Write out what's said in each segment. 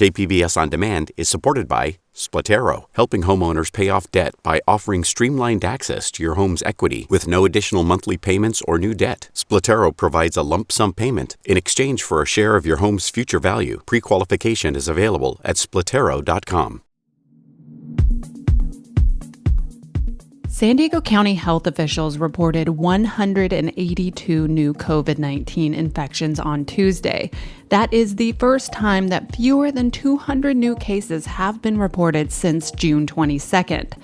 KPBS On Demand is supported by Splatero, helping homeowners pay off debt by offering streamlined access to your home's equity with no additional monthly payments or new debt. Splatero provides a lump sum payment in exchange for a share of your home's future value. Pre-qualification is available at splatero.com. San Diego County health officials reported 182 new COVID-19 infections on Tuesday. That is the first time that fewer than 200 new cases have been reported since June 22nd.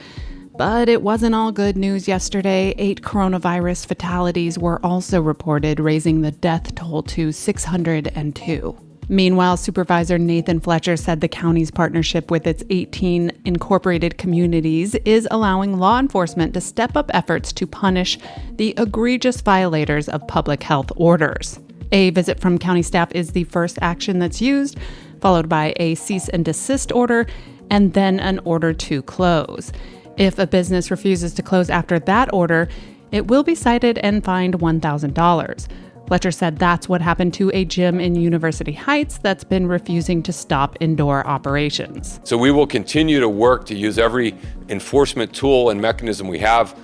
But it wasn't all good news yesterday. 8 coronavirus fatalities were also reported, raising the death toll to 602. Meanwhile, Supervisor Nathan Fletcher said the county's partnership with its 18 incorporated communities is allowing law enforcement to step up efforts to punish the egregious violators of public health orders. A visit from county staff is the first action that's used, followed by a cease and desist order, and then an order to close. If a business refuses to close after that order, it will be cited and fined $1,000. Fletcher said that's what happened to a gym in University Heights that's been refusing to stop indoor operations. So we will continue to work to use every enforcement tool and mechanism we have,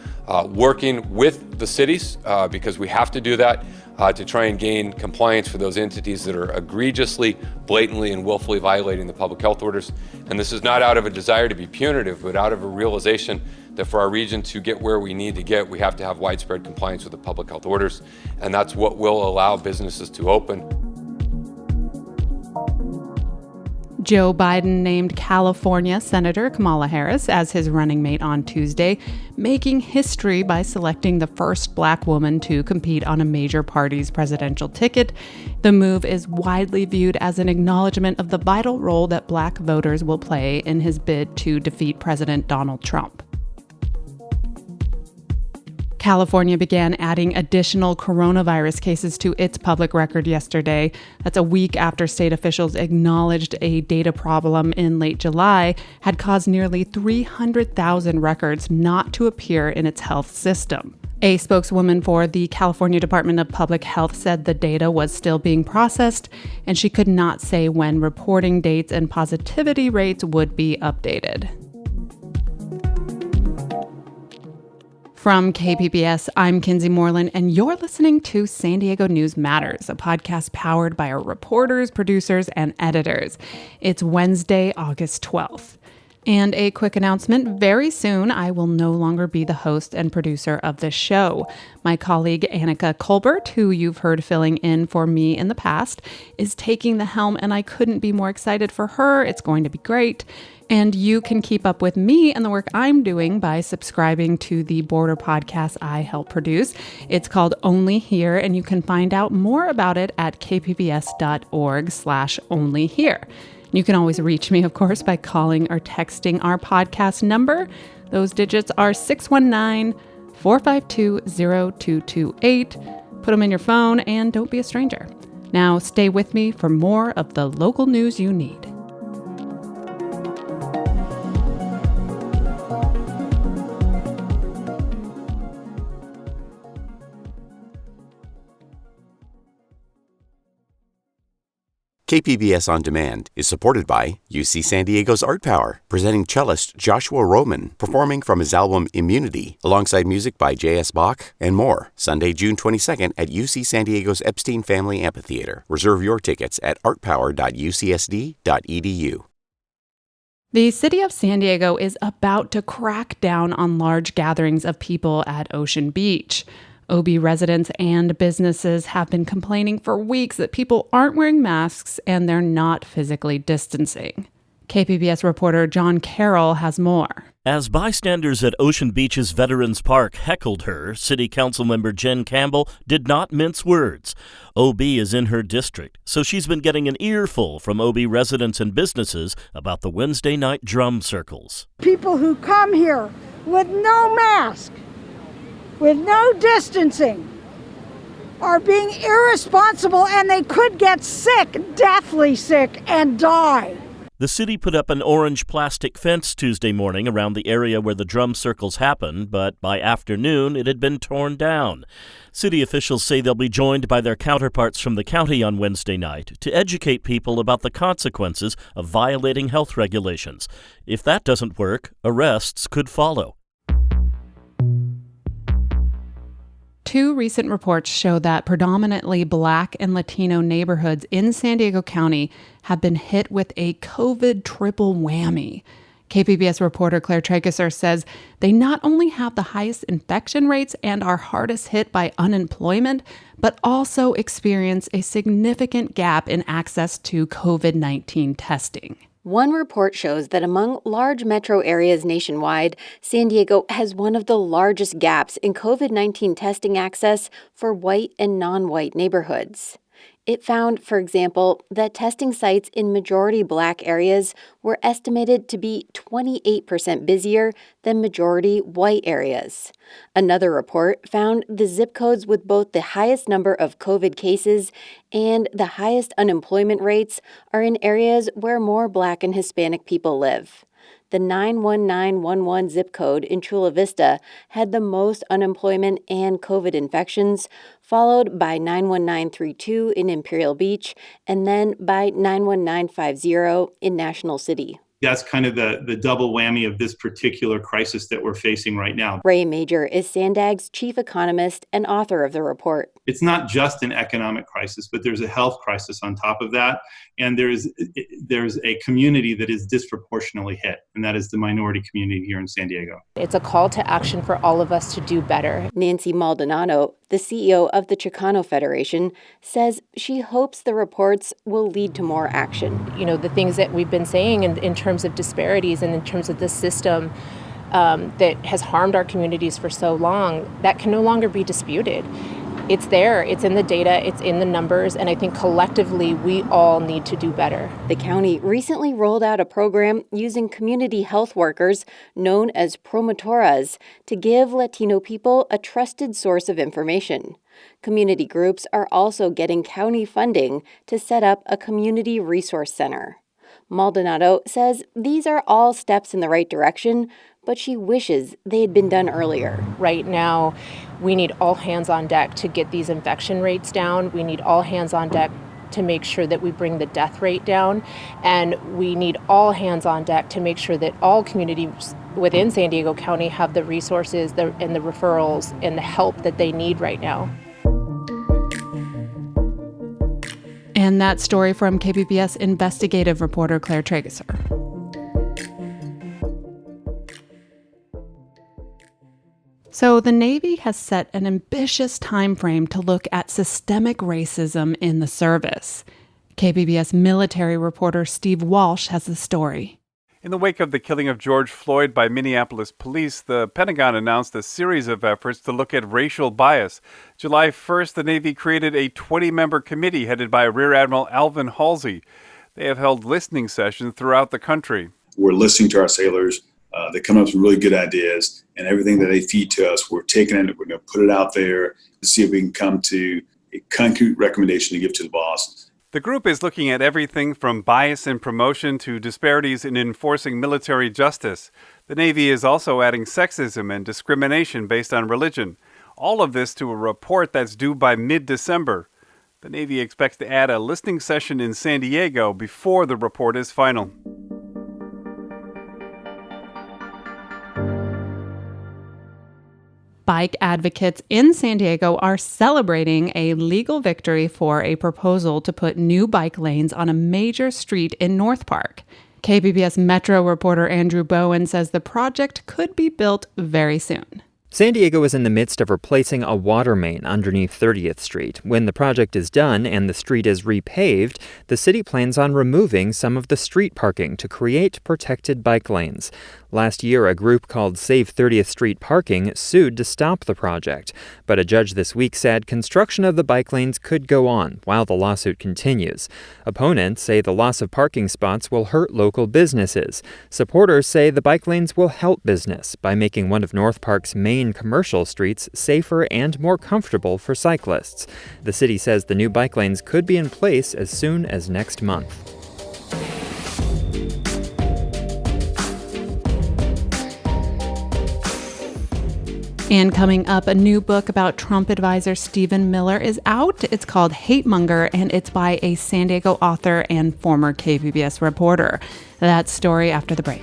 working with the cities, because we have to do that to try and gain compliance for those entities that are egregiously, blatantly, and willfully violating the public health orders. And this is not out of a desire to be punitive, but out of a realization that for our region to get where we need to get, we have to have widespread compliance with the public health orders. And that's what will allow businesses to open. Joe Biden named California Senator Kamala Harris as his running mate on Tuesday, making history by selecting the first Black woman to compete on a major party's presidential ticket. The move is widely viewed as an acknowledgement of the vital role that Black voters will play in his bid to defeat President Donald Trump. California began adding additional coronavirus cases to its public record yesterday. That's a week after state officials acknowledged a data problem in late July had caused nearly 300,000 records not to appear in its health system. A spokeswoman for the California Department of Public Health said the data was still being processed, and she could not say when reporting dates and positivity rates would be updated. From KPBS, I'm Kinsey Moreland, and you're listening to San Diego News Matters, a podcast powered by our reporters, producers, and editors. It's Wednesday, August 12th. And a quick announcement, very soon I will no longer be the host and producer of this show. My colleague Annika Colbert, who you've heard filling in for me in the past, is taking the helm, and I couldn't be more excited for her. It's going to be great. And you can keep up with me and the work I'm doing by subscribing to the Border podcast I help produce. It's called Only Here, and you can find out more about it at kpbs.org/onlyhere. You can always reach me, of course, by calling or texting our podcast number. Those digits are 619-452-0228. Put them in your phone and don't be a stranger. Now stay with me for more of the local news you need. KPBS On Demand is supported by UC San Diego's Art Power, presenting cellist Joshua Roman, performing from his album Immunity, alongside music by J.S. Bach and more, Sunday, June 22nd at UC San Diego's Epstein Family Amphitheater. Reserve your tickets at artpower.ucsd.edu. The city of San Diego is about to crack down on large gatherings of people at Ocean Beach. OB residents and businesses have been complaining for weeks that people aren't wearing masks and they're not physically distancing. KPBS reporter John Carroll has more. As bystanders at Ocean Beach's Veterans Park heckled her, City Council member Jen Campbell did not mince words. OB is in her district, so she's been getting an earful from OB residents and businesses about the Wednesday night drum circles. People who come here with no mask, with no distancing, are being irresponsible, and they could get sick, deathly sick, and die. The city put up an orange plastic fence Tuesday morning around the area where the drum circles happen, but by afternoon it had been torn down. City officials say they'll be joined by their counterparts from the county on Wednesday night to educate people about the consequences of violating health regulations. If that doesn't work, arrests could follow. Two recent reports show that predominantly Black and Latino neighborhoods in San Diego County have been hit with a COVID triple whammy. KPBS reporter Claire Trageser says they not only have the highest infection rates and are hardest hit by unemployment, but also experience a significant gap in access to COVID-19 testing. One report shows that among large metro areas nationwide, San Diego has one of the largest gaps in COVID-19 testing access for white and non-white neighborhoods. It found, for example, that testing sites in majority Black areas were estimated to be 28% busier than majority white areas. Another report found the zip codes with both the highest number of COVID cases and the highest unemployment rates are in areas where more Black and Hispanic people live. The 91911 zip code in Chula Vista had the most unemployment and COVID infections, followed by 91932 in Imperial Beach, and then by 91950 in National City. That's kind of the double whammy of this particular crisis that we're facing right now. Ray Major is Sandag's chief economist and author of the report. It's not just an economic crisis, but there's a health crisis on top of that. And there's a community that is disproportionately hit, and that is the minority community here in San Diego. It's a call to action for all of us to do better. Nancy Maldonado, the CEO of the Chicano Federation, says she hopes the reports will lead to more action. You know, the things that we've been saying in terms of disparities and in terms of the system that has harmed our communities for so long, that can no longer be disputed. It's there, it's in the data, it's in the numbers, and I think collectively we all need to do better. The county recently rolled out a program using community health workers known as promotoras to give Latino people a trusted source of information. Community groups are also getting county funding to set up a community resource center. Maldonado says these are all steps in the right direction, but she wishes they had been done earlier. Right now, we need all hands on deck to get these infection rates down. We need all hands on deck to make sure that we bring the death rate down. And we need all hands on deck to make sure that all communities within San Diego County have the resources and the referrals and the help that they need right now. And that story from KPBS investigative reporter Claire Trageser. So the Navy has set an ambitious time frame to look at systemic racism in the service. KPBS military reporter Steve Walsh has the story. In the wake of the killing of George Floyd by Minneapolis police, the Pentagon announced a series of efforts to look at racial bias. July 1st, the Navy created a 20-member committee headed by Rear Admiral Alvin Halsey. They have held listening sessions throughout the country. We're listening to our sailors. They come up with really good ideas, and everything that they feed to us, we're taking it, we're going to put it out there to see if we can come to a concrete recommendation to give to the boss. The group is looking at everything from bias in promotion to disparities in enforcing military justice. The Navy is also adding sexism and discrimination based on religion. All of this to a report that's due by mid-December. The Navy expects to add a listening session in San Diego before the report is final. Bike advocates in San Diego are celebrating a legal victory for a proposal to put new bike lanes on a major street in North Park. KPBS Metro reporter Andrew Bowen says the project could be built very soon. San Diego is in the midst of replacing a water main underneath 30th Street. When the project is done and the street is repaved, the city plans on removing some of the street parking to create protected bike lanes. Last year, a group called Save 30th Street Parking sued to stop the project. But a judge this week said construction of the bike lanes could go on while the lawsuit continues. Opponents say the loss of parking spots will hurt local businesses. Supporters say the bike lanes will help business by making one of North Park's main commercial streets safer and more comfortable for cyclists. The city says the new bike lanes could be in place as soon as next month. And coming up, a new book about Trump advisor Stephen Miller is out. It's called Hate Monger, and it's by a San Diego author and former KPBS reporter. That story after the break.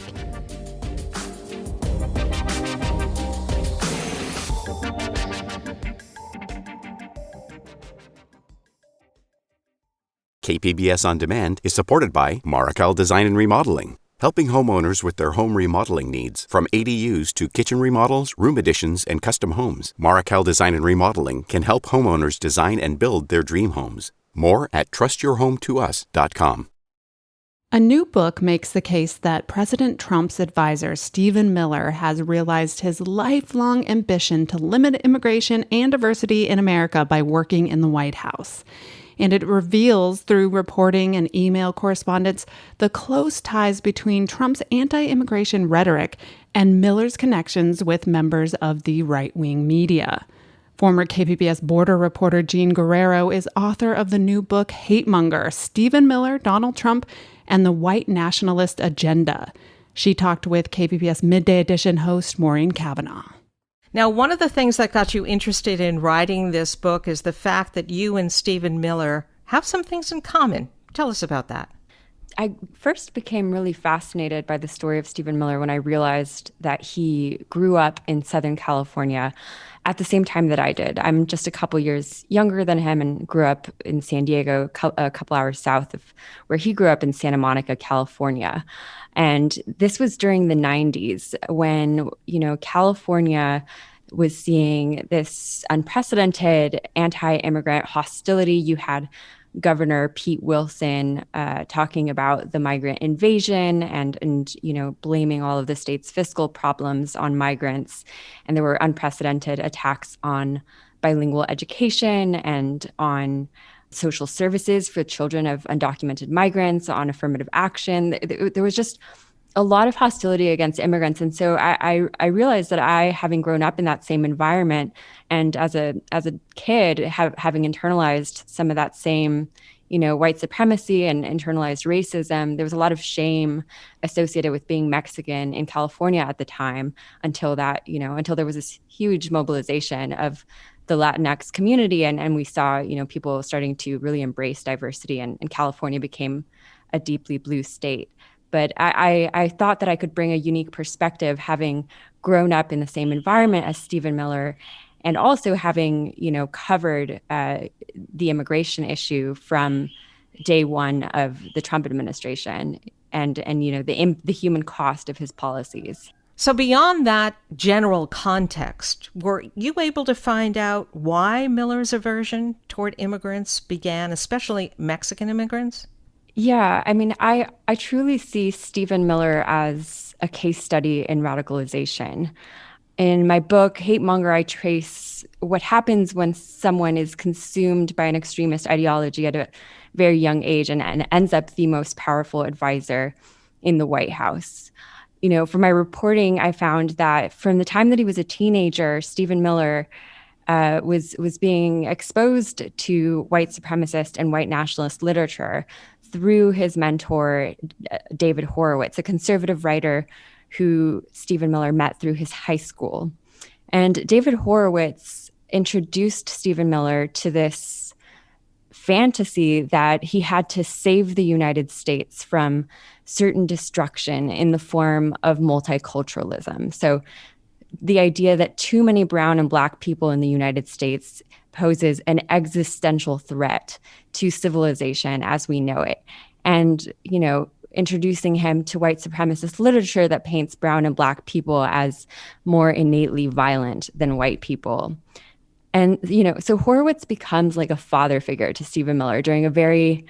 KPBS On Demand is supported by Markel Design and Remodeling, helping homeowners with their home remodeling needs. From ADUs to kitchen remodels, room additions, and custom homes, Markel Design and Remodeling can help homeowners design and build their dream homes. More at trustyourhometous.com. A new book makes the case that President Trump's advisor, Stephen Miller, has realized his lifelong ambition to limit immigration and diversity in America by working in the White House. And it reveals, through reporting and email correspondence, the close ties between Trump's anti-immigration rhetoric and Miller's connections with members of the right-wing media. Former KPBS border reporter Jean Guerrero is author of the new book Hate Monger: Stephen Miller, Donald Trump, and the White Nationalist Agenda. She talked with KPBS Midday Edition host Maureen Cavanaugh. Now, one of the things that got you interested in writing this book is the fact that you and Stephen Miller have some things in common. Tell us about that. I first became really fascinated by the story of Stephen Miller when I realized that he grew up in Southern California at the same time that I did. I'm just a couple years younger than him and grew up in San Diego, a couple hours south of where he grew up in Santa Monica, California. And this was during the 90s when, California was seeing this unprecedented anti-immigrant hostility. You had Governor Pete Wilson talking about the migrant invasion and blaming all of the state's fiscal problems on migrants. And there were unprecedented attacks on bilingual education and on social services for children of undocumented migrants, on affirmative action. There was just a lot of hostility against immigrants. And so I realized that having grown up in that same environment and as a kid, having internalized some of that same, white supremacy and internalized racism, there was a lot of shame associated with being Mexican in California at the time until there was this huge mobilization of the Latinx community. And we saw, people starting to really embrace diversity, and California became a deeply blue state. But I thought that I could bring a unique perspective, having grown up in the same environment as Stephen Miller, and also having, covered the immigration issue from day one of the Trump administration, and the human cost of his policies. So beyond that general context, were you able to find out why Miller's aversion toward immigrants began, especially Mexican immigrants? Yeah, I truly see Stephen Miller as a case study in radicalization. In my book, Hate Monger, I trace what happens when someone is consumed by an extremist ideology at a very young age and ends up the most powerful advisor in the White House. For my reporting, I found that from the time that he was a teenager, Stephen Miller was being exposed to white supremacist and white nationalist literature through his mentor, David Horowitz, a conservative writer who Stephen Miller met through his high school. And David Horowitz introduced Stephen Miller to this fantasy that he had to save the United States from certain destruction in the form of multiculturalism. So the idea that too many brown and black people in the United States poses an existential threat to civilization as we know it. And, introducing him to white supremacist literature that paints brown and black people as more innately violent than white people. And, so Horowitz becomes like a father figure to Stephen Miller during a very,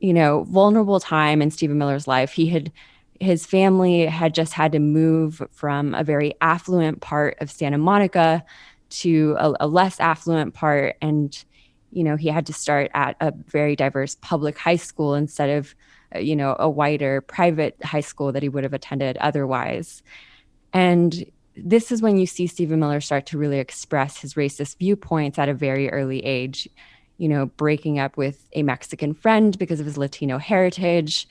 vulnerable time in Stephen Miller's life. His family had just had to move from a very affluent part of Santa Monica to a less affluent part. And, he had to start at a very diverse public high school instead of, a whiter private high school that he would have attended otherwise. And this is when you see Stephen Miller start to really express his racist viewpoints at a very early age, breaking up with a Mexican friend because of his Latino heritage,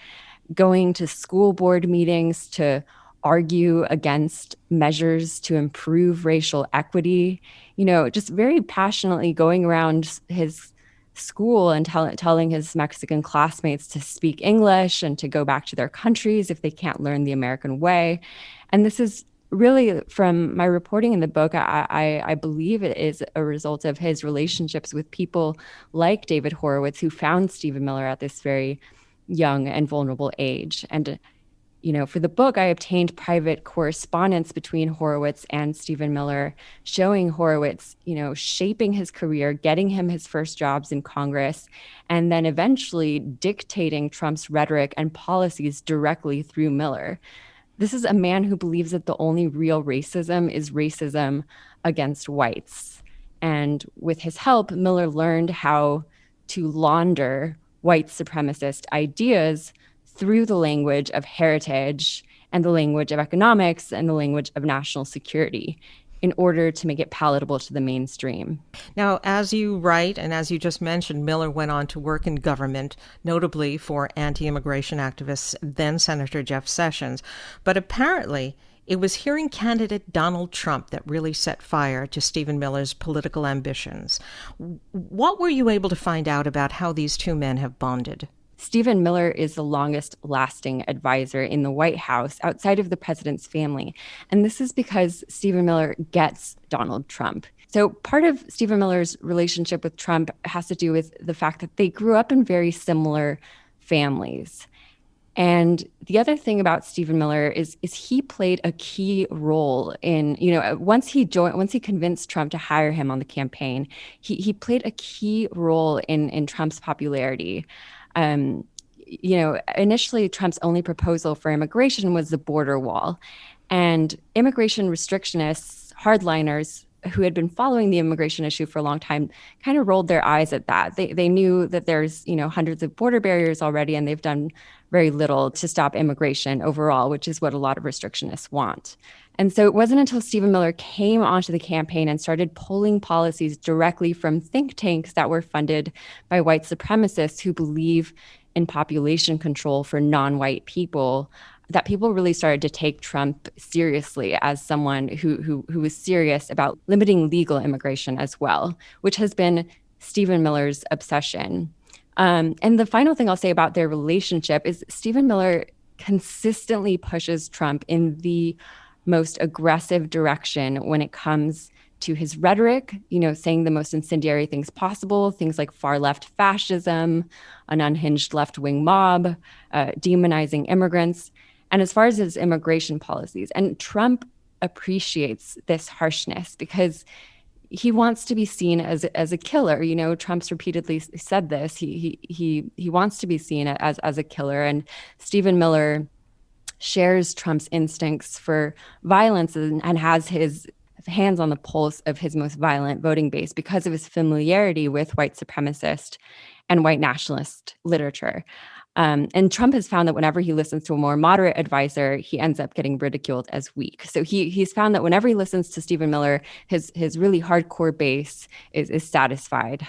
going to school board meetings to argue against measures to improve racial equity, just very passionately going around his school and telling his Mexican classmates to speak English and to go back to their countries if they can't learn the American way. And this is really, from my reporting in the book, I believe it is a result of his relationships with people like David Horowitz, who found Stephen Miller at this very young and vulnerable age. And for the book, I obtained private correspondence between Horowitz and Stephen Miller, showing Horowitz, shaping his career, getting him his first jobs in Congress, and then eventually dictating Trump's rhetoric and policies directly through Miller. This is a man who believes that the only real racism is racism against whites. And with his help, Miller learned how to launder white supremacist ideas through the language of heritage and the language of economics and the language of national security in order to make it palatable to the mainstream. Now, as you write, and as you just mentioned, Miller went on to work in government, notably for anti-immigration activist then Senator Jeff Sessions. But apparently, it was hearing candidate Donald Trump that really set fire to Stephen Miller's political ambitions. What were you able to find out about how these two men have bonded? Stephen Miller is the longest lasting advisor in the White House outside of the president's family. And this is because Stephen Miller gets Donald Trump. So part of Stephen Miller's relationship with Trump has to do with the fact that they grew up in very similar families. And the other thing about Stephen Miller is he played a key role in, once he convinced Trump to hire him on the campaign, he played a key role in Trump's popularity. Initially Trump's only proposal for immigration was the border wall, and immigration restrictionists, hardliners who had been following the immigration issue for a long time kind of rolled their eyes at that. They knew that there's, hundreds of border barriers already, and they've done very little to stop immigration overall, which is what a lot of restrictionists want. And so it wasn't until Stephen Miller came onto the campaign and started pulling policies directly from think tanks that were funded by white supremacists who believe in population control for non-white people, that people really started to take Trump seriously as someone who was serious about limiting legal immigration as well, which has been Stephen Miller's obsession. And the final thing I'll say about their relationship is Stephen Miller consistently pushes Trump in the most aggressive direction when it comes to his rhetoric, saying the most incendiary things possible, things like far-left fascism, an unhinged left-wing mob, demonizing immigrants, and as far as his immigration policies. And Trump appreciates this harshness because he wants to be seen as a killer. Trump's repeatedly said this. He wants to be seen as a killer, and Stephen Miller shares Trump's instincts for violence and has his hands on the pulse of his most violent voting base because of his familiarity with white supremacist and white nationalist literature. And Trump has found that whenever he listens to a more moderate advisor, he ends up getting ridiculed as weak. So he's found that whenever he listens to Stephen Miller, his really hardcore base is satisfied.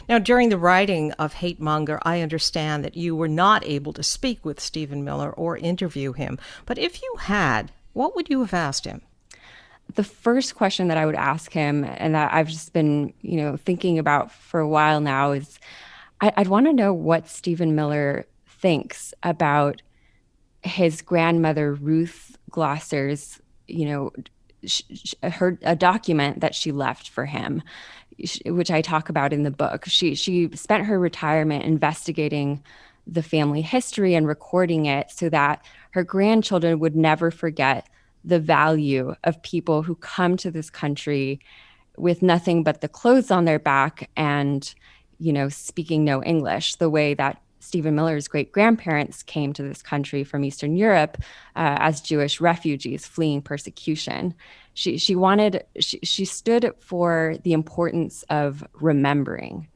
Now, during the writing of Hate Monger, I understand that you were not able to speak with Stephen Miller or interview him. But if you had, what would you have asked him? The first question that I would ask him, and that I've just been, thinking about for a while now, is I'd want to know what Stephen Miller thinks about his grandmother, Ruth Glosser's, a document that she left for him, which I talk about in the book. She spent her retirement investigating the family history and recording it so that her grandchildren would never forget the value of people who come to this country with nothing but the clothes on their back and, speaking no English, the way that Stephen Miller's great-grandparents came to this country from Eastern Europe as Jewish refugees fleeing persecution. She stood for the importance of remembering.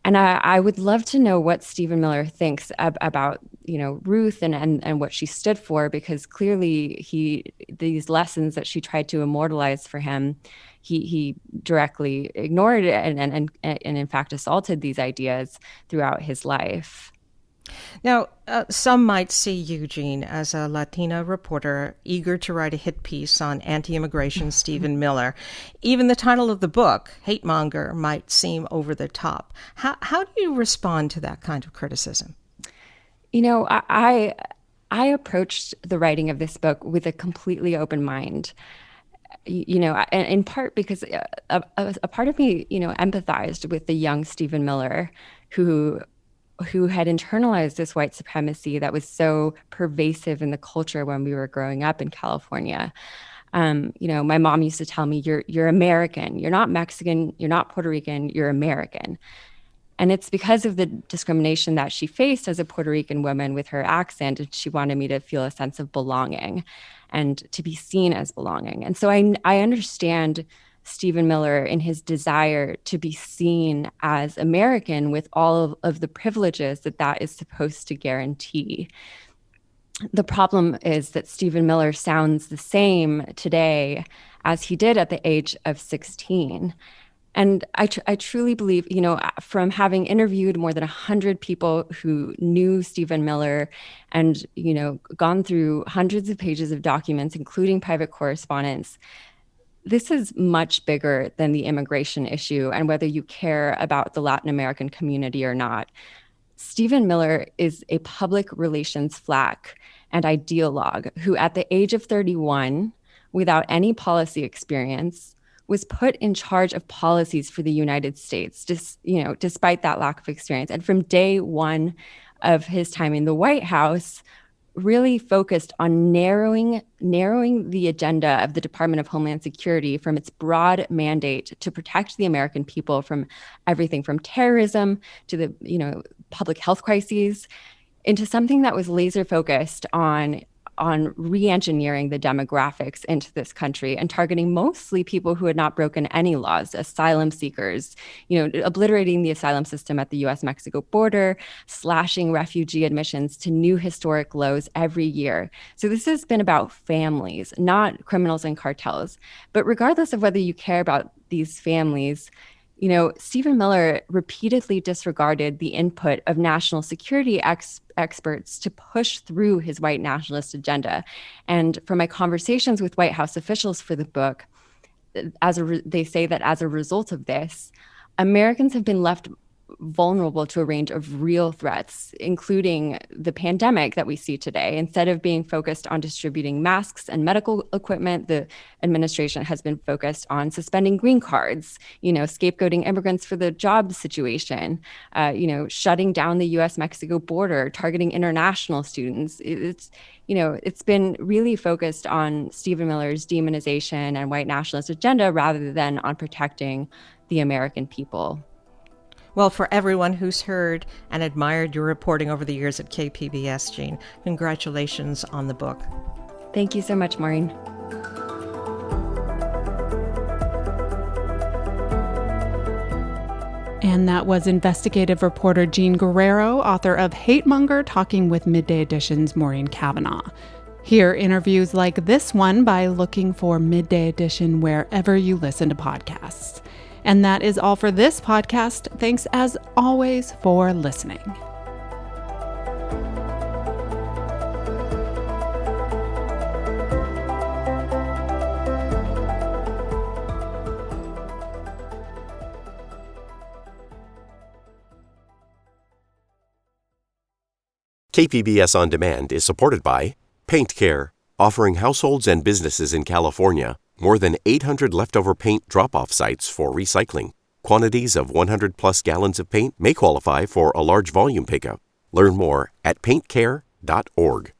And I would love to know what Stephen Miller thinks about, Ruth and what she stood for, because clearly these lessons that she tried to immortalize for him, he directly ignored and in fact assaulted these ideas throughout his life. Now, some might see Eugene as a Latina reporter eager to write a hit piece on anti-immigration Stephen Miller. Even the title of the book, Hate Monger, might seem over the top. How do you respond to that kind of criticism? You know, I approached the writing of this book with a completely open mind. You know, in part because a part of me, you know, empathized with the young Stephen Miller who had internalized this white supremacy that was so pervasive in the culture when we were growing up in California. You know, my mom used to tell me, you're American, you're not Mexican, you're not Puerto Rican, you're American. And it's because of the discrimination that she faced as a Puerto Rican woman with her accent, and she wanted me to feel a sense of belonging and to be seen as belonging. And so I understand Stephen Miller in his desire to be seen as American with all of the privileges that is supposed to guarantee. The problem is that Stephen Miller sounds the same today as he did at the age of 16. And I truly believe, you know, from having interviewed more than 100 people who knew Stephen Miller and, you know, gone through hundreds of pages of documents, including private correspondence, this is much bigger than the immigration issue and whether you care about the Latin American community or not. Stephen Miller is a public relations flack and ideologue who at the age of 31, without any policy experience, was put in charge of policies for the United States, despite that lack of experience. And from day one of his time in the White House, really focused on narrowing the agenda of the Department of Homeland Security from its broad mandate to protect the American people from everything from terrorism to the, you know, public health crises into something that was laser focused on re-engineering the demographics into this country and targeting mostly people who had not broken any laws, asylum seekers, you know, obliterating the asylum system at the US-Mexico border, slashing refugee admissions to new historic lows every year. So this has been about families, not criminals and cartels. But regardless of whether you care about these families, you know, Stephen Miller repeatedly disregarded the input of national security experts to push through his white nationalist agenda. And from my conversations with White House officials for the book, they say that as a result of this, Americans have been left vulnerable to a range of real threats, including the pandemic that we see today. Instead of being focused on distributing masks and medical equipment, the administration has been focused on suspending green cards, you know, scapegoating immigrants for the job situation, you know, shutting down the US-Mexico border, targeting international students. It's been really focused on Stephen Miller's demonization and white nationalist agenda rather than on protecting the American people. Well, for everyone who's heard and admired your reporting over the years at KPBS, Jean, congratulations on the book. Thank you so much, Maureen. And that was investigative reporter Jean Guerrero, author of Hate Monger, talking with Midday Edition's Maureen Cavanaugh. Hear interviews like this one by looking for Midday Edition wherever you listen to podcasts. And that is all for this podcast. Thanks as always for listening. KPBS On Demand is supported by Paint Care, offering households and businesses in California more than 800 leftover paint drop-off sites for recycling. Quantities of 100-plus gallons of paint may qualify for a large volume pickup. Learn more at paintcare.org.